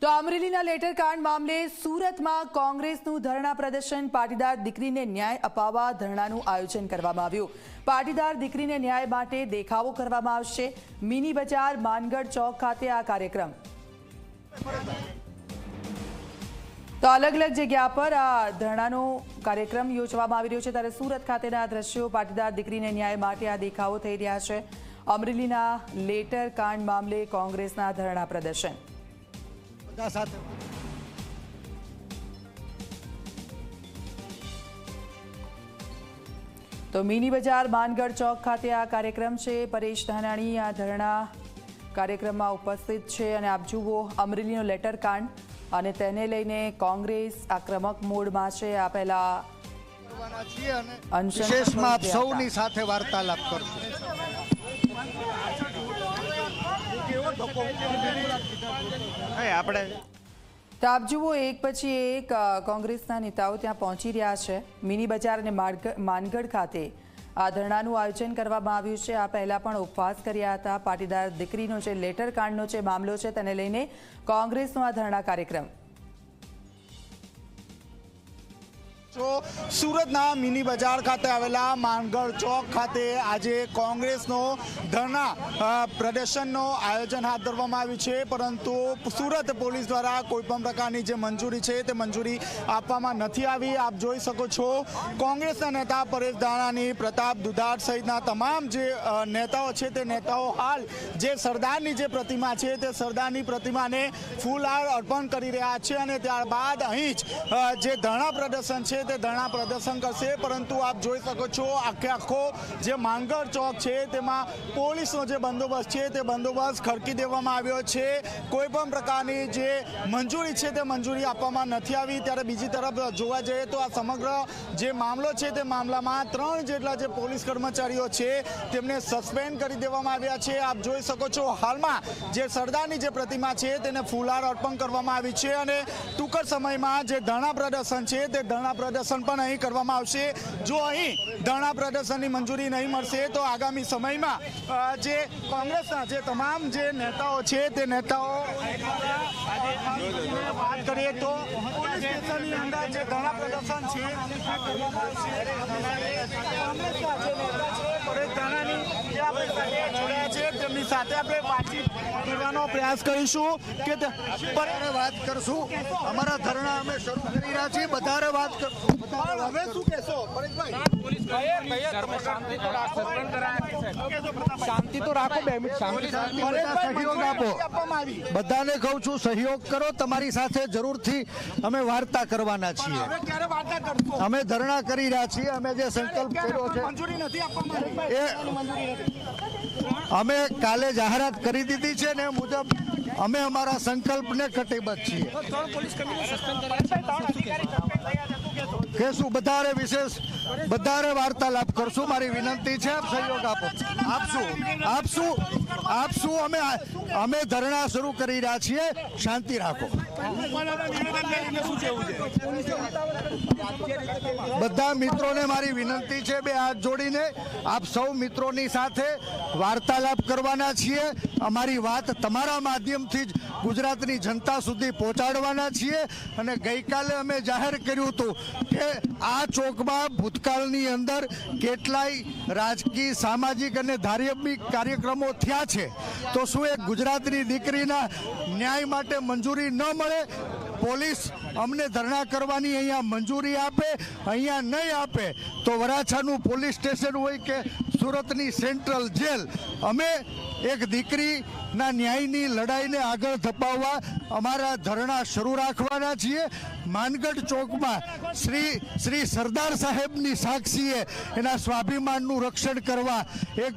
તો અમરેલીના લેટર કાંડ મામલે સુરતમાં કોંગ્રેસનું ધરણા પ્રદર્શન પાટીદાર દીકરીને ન્યાય અપાવવા ધરણાનું આયોજન કરવામાં આવ્યું। પાટીદાર દીકરીને ન્યાય માટે દેખાવો કરવામાં આવશે। મિની બજાર માનગઢ ચોક ખાતે આ કાર્યક્રમ તો અલગ અલગ જગ્યા પર આ ધરણાનો કાર્યક્રમ યોજવામાં આવી રહ્યો છે। ત્યારે સુરત ખાતેના દ્રશ્યો પાટીદાર દીકરીને ન્યાય માટે આ દેખાવો થઈ રહ્યા છે। અમરેલીના લેટર કાંડ મામલે કોંગ્રેસના ધરણા પ્રદર્શન તો મિની બજાર માનગઢ ચોક ખાતે આ કાર્યક્રમ છે। પરેશ ધાનાણી આ ધરણા કાર્યક્રમમાં ઉપસ્થિત છે અને આપ જુઓ અમરેલીનો લેટર કાંડ અને તેને લઈને કોંગ્રેસ આક્રમક મોડમાં છે। આ પહેલા વિશેષમાં આપ સૌની સાથે વાર્તાલાપ કરશું। તો આપ જુઓ એક પછી એક કોંગ્રેસના નેતાઓ ત્યાં પહોંચી રહ્યા છે। મિની બજાર અને માનગઢ ખાતે આ ધરણાનું આયોજન કરવામાં આવ્યું છે। આ પહેલા પણ ઉપવાસ કર્યા હતા। પાટીદાર દીકરીનો જે લેટર કાંડનો જે મામલો છે તેને લઈને કોંગ્રેસનો આ ધરણા કાર્યક્રમ સુરતના મિની બજાર ખાતે આવેલા માનગઢ ચોક ખાતે આજે કોંગ્રેસનો ધરણા પ્રદર્શનનો આયોજન હાથ ધરવામાં આવ્યું છે, પરંતુ સુરત પોલીસ દ્વારા કોઈપણ પ્રકારની જે મંજૂરી છે તે મંજૂરી આપવામાં નથી આવી। આપ જોઈ શકો છો કોંગ્રેસના નેતા પરેશ ધાનાણી, પ્રતાપ દુધાત સહિતના તમામ જે નેતાઓ છે તે નેતાઓ હાલ જે સરદારની જે પ્રતિમા છે તે સરદારની પ્રતિમાને ફૂલહાર અર્પણ કરી રહ્યા છે અને ત્યારબાદ અહીં જ જે ધરણા પ્રદર્શન છે તે ધરણા પ્રદર્શન કરશે। પરંતુ આપ જોઈ શકો છો આખો જે માનગઢ ચોક છે તેમાં પોલીસનો જે બંદોબસ્ત છે તે બંદોબસ્ત ખડકી દેવામાં આવ્યો છે। કોઈ પણ પ્રકારની જે મંજૂરી છે તે મંજૂરી આપવામાં નથી આવી। ત્યારે બીજી તરફ જોવા જઈએ તો આ સમગ્ર જે મામલો છે તે મામલામાં 3 જેટલા જે પોલીસ કર્મચારીઓ છે તેમને સસ્પેન્ડ કરી દેવામાં આવ્યા છે। આપ જોઈ શકો છો હાલમાં જે સરદારની જે પ્રતિમા છે તેને ફૂલહાર અર્પણ કરવામાં આવી છે અને ટૂંક જ સમયમાં જે ધરણા પ્રદર્શન છે તે ધરણા પ્રદર્શન પણ અહીં કરવામાં આવશે। જો અહીં ધરણા પ્રદર્શનની મંજૂરી નહીં મળશે તો આગામી સમયમાં જે કોંગ્રેસના જે તમામ જે નેતાઓ છે તે નેતાઓ વાત કરીએ તો પોલીસ સ્ટેશનની અંદર જે ધરણા પ્રદર્શન છે તેમની સાથે આપણે વાતચીત કરવાનો પ્રયાસ કરીશું કે વાત કરશું। અમારા ધરણા અમે શરૂ કરી રહ્યા છીએ, વધારે વાત કરશું। હવે શું કહેશો શાંતિ તો રાખો, 2 મિનિટ સહયોગ આપો। બધાને કહું છું સહયોગ કરો, તમારી સાથે જરૂરથી અમે વાર્તા કરવાના છીએ। અમે ધરણા કરી રહ્યા છીએ, અમે જે સંકલ્પ કર્યો છે એ અમે કાલે જાહેરાત કરી દીધી છે ને મુજબ અમે અમારા સંકલ્પને કટિબદ્ધ છીએ। કહેશું વધારે વિશેષ વધારે વાર્તાલાપ કરશું। મારી વિનંતી છે આપ સહયોગ આપશું। અમે ધરણા શરૂ કરી રહ્યા છીએ, શાંતિ રાખો। બધા મિત્રોને મારી વિનંતી છે, 2 હાથ જોડીને આપ સૌ મિત્રોની સાથે વાર્તાલાપ કરવાના છીએ। અમારી વાત તમારા માધ્યમથી જ ગુજરાતની જનતા સુધી પહોંચાડવાના છીએ। અને ગઈકાલે અમે જાહેર કર્યું હતું કે આ ચોકમાં ભૂતકાળની અંદર કેટલાય રાજકીય, સામાજિક અને ધાર્મિક કાર્યક્રમો થયા છે, તો શું એક ગુજરાતની દીકરીના ન્યાય માટે મંજૂરી ન મળે? પોલીસ અમને ધરણા કરવાની અહીંયા મંજૂરી આપે, અહીંયા નહીં આપે તો વરાછાનું પોલીસ સ્ટેશન હોય કે સુરતની સેન્ટ્રલ જેલ, અમે એક દીકરીના ન્યાયની લડાઈને આગળ ધપાવવા અમારા ધરણા શરૂ રાખવાના છીએ। માનગઢ ચોકમાં શ્રી સરદાર સાહેબની સાક્ષીએ એના સ્વાભિમાનનું રક્ષણ કરવા, એક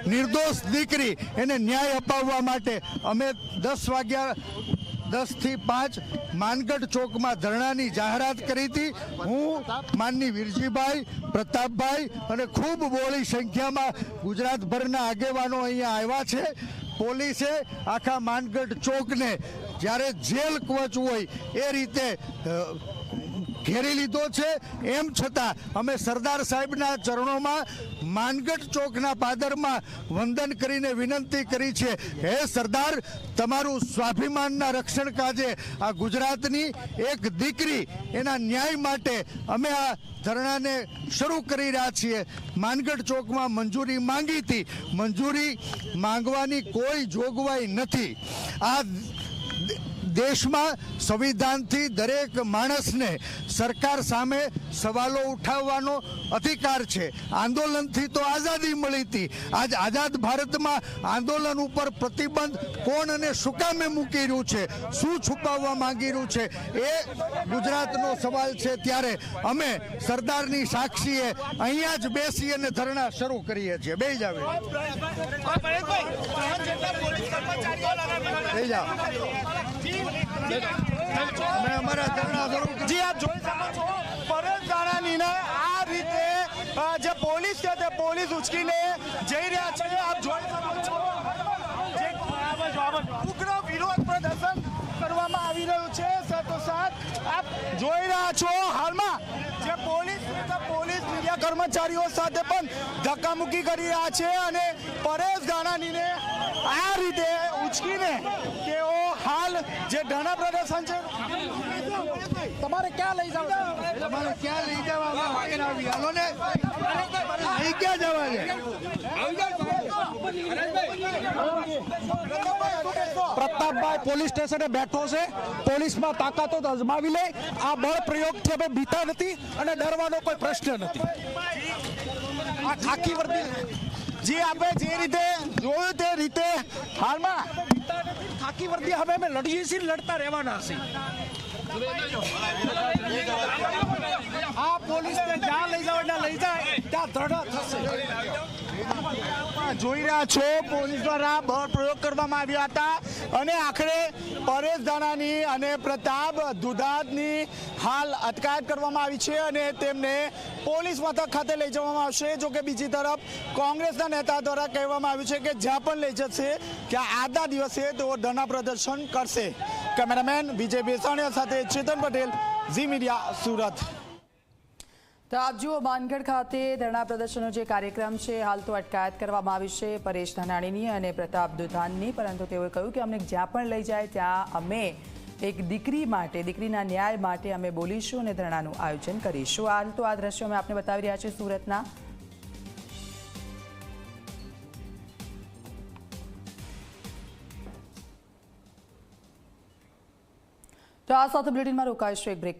નિર્દોષ દીકરી એને ન્યાય અપાવવા માટે અમે 10 થી 5 માનગઢ ચોકમાં ધરણાની જાહેરાત કરી હતી। હું માનની વીરજીભાઈ, પ્રતાપભાઈ અને ખૂબ બહોળી સંખ્યામાં ગુજરાતભરના આગેવાનો અહીંયા આવ્યા છે। પોલીસે આખા માનગઢ ચોકને જ્યારે જેલ કવચ હોય એ રીતે ઘેરી લીધો છે, એમ છતાં અમે સરદાર સાહેબના ચરણોમાં માનગઢ ચોકના પાદરમાં વંદન કરીને વિનંતી કરી છે, હે સરદાર, તમારું સ્વાભિમાનના રક્ષણ કાજે આ ગુજરાતની એક દીકરી એના ન્યાય માટે અમે આ ધરણાને શરૂ કરી રહ્યા છીએ. માનગઢ ચોકમાં મંજૂરી માંગી હતી, મંજૂરી માંગવાની કોઈ જોગવાઈ નથી. આ દેશમાં સંવિધાનથી દરેક માણસને સરકાર સામે સવાલો ઉઠાવવાનો અધિકાર છે. આંદોલનથી તો આઝાદી મળી હતી. આજ આઝાદ ભારતમાં આંદોલન ઉપર પ્રતિબંધ કોણ અને શું કામે મૂકી રહ્યું છે, શું છુપાવવા માંગી રહ્યું છે, એ ગુજરાતનો સવાલ છે. ત્યારે અમે સરદારની સાક્ષીએ અહીંયા જ બેસી અને ધરણા શરૂ કરીએ છીએ. બેસી જાવ, બેસી જાવ. અમે અમારા ધરણા શરૂ કરીએ. જી, આપ જોઈ શકો છો પરેશ ધાનાણીને આ રીતે જે પોલીસ છે તે પોલીસ ઉચકીને જઈ રહ્યા છે. આપ જોઈ શકો છો જે ઉગ્ર વિરોધ પ્રદર્શન કરવામાં આવી રહ્યું છે. સાથોસાથ આપ જોઈ રહ્યા છો હાલમાં જે પોલીસ મીડિયા કર્મચારીઓ સાથે પણ ધક્કામુક્કી કરી રહ્યા છે અને પરેશ ધાનાણીને આ રીતે ઉચકીને તેઓ હાલ જે ધરણા પ્રદર્શન છે. તમારે ક્યાં લઈ જાવ? તમારે ક્યાં લઈ જવા? હાલો ને, અહીં ક્યાં જવા છે? પ્રતાપભાઈ પોલીસ સ્ટેશને બેઠો છે. પોલીસમાં તાકાતો અજમાવી લે. આ બળ પ્રયોગથી અમે બીતા નથી અને ડરવાનો કોઈ પ્રશ્ન નથી. આ ખાકી વર્દી જે આપણે જે રીતે જોયું તે રીતે હાલમાં ખાકી વર્દી હવે અમે લડીએ છીએ, લડતા રહેવાના છીએ. આ પોલીસને જ્યાં લઈ જાવ ત્યાં લઈ જાય ત્યાં ધરણા થશે. જોઈ રહ્યા છો પોલીસ દ્વારા બળ પ્રયોગ કરવામાં આવ્યા હતા અને આખરે પરેશ ધાનાણી અને પ્રતાપ દુધાતની હાલ અટકાયત કરવામાં આવી છે અને તેમને પોલીસ મથક ખાતે લઈ જવામાં આવશે. જો કે બીજી તરફ કોંગ્રેસના નેતા દ્વારા કહેવામાં આવ્યું છે કે જ્યાં પણ લઈ જશે ત્યાં આજના દિવસે તેઓ ધરણા પ્રદર્શન કરશે. કેમેરામેન વિજય બેસાણીયા સાથે ચેતન પટેલ, ઝી મીડિયા, સુરત. તો આપ જુઓ માનગઢ ખાતે ધરણા પ્રદર્શનનો જે કાર્યક્રમ છે હાલ તો અટકાયત કરવામાં આવી છે પરેશ ધાનાણીની અને પ્રતાપ દુધાનની, પરંતુ તેઓએ કહ્યું કે અમને જ્યાં પણ લઈ જાય ત્યાં અમે એક દીકરી માટે, દીકરીના ન્યાય માટે અમે બોલીશું અને ધરણાનું આયોજન કરીશું. હાલ તો આ દ્રશ્યો અમે આપને બતાવી રહ્યા છીએ સુરતના. તો આ સાથે બુલેટિનમાં રોકાઈશું એક બ્રેક.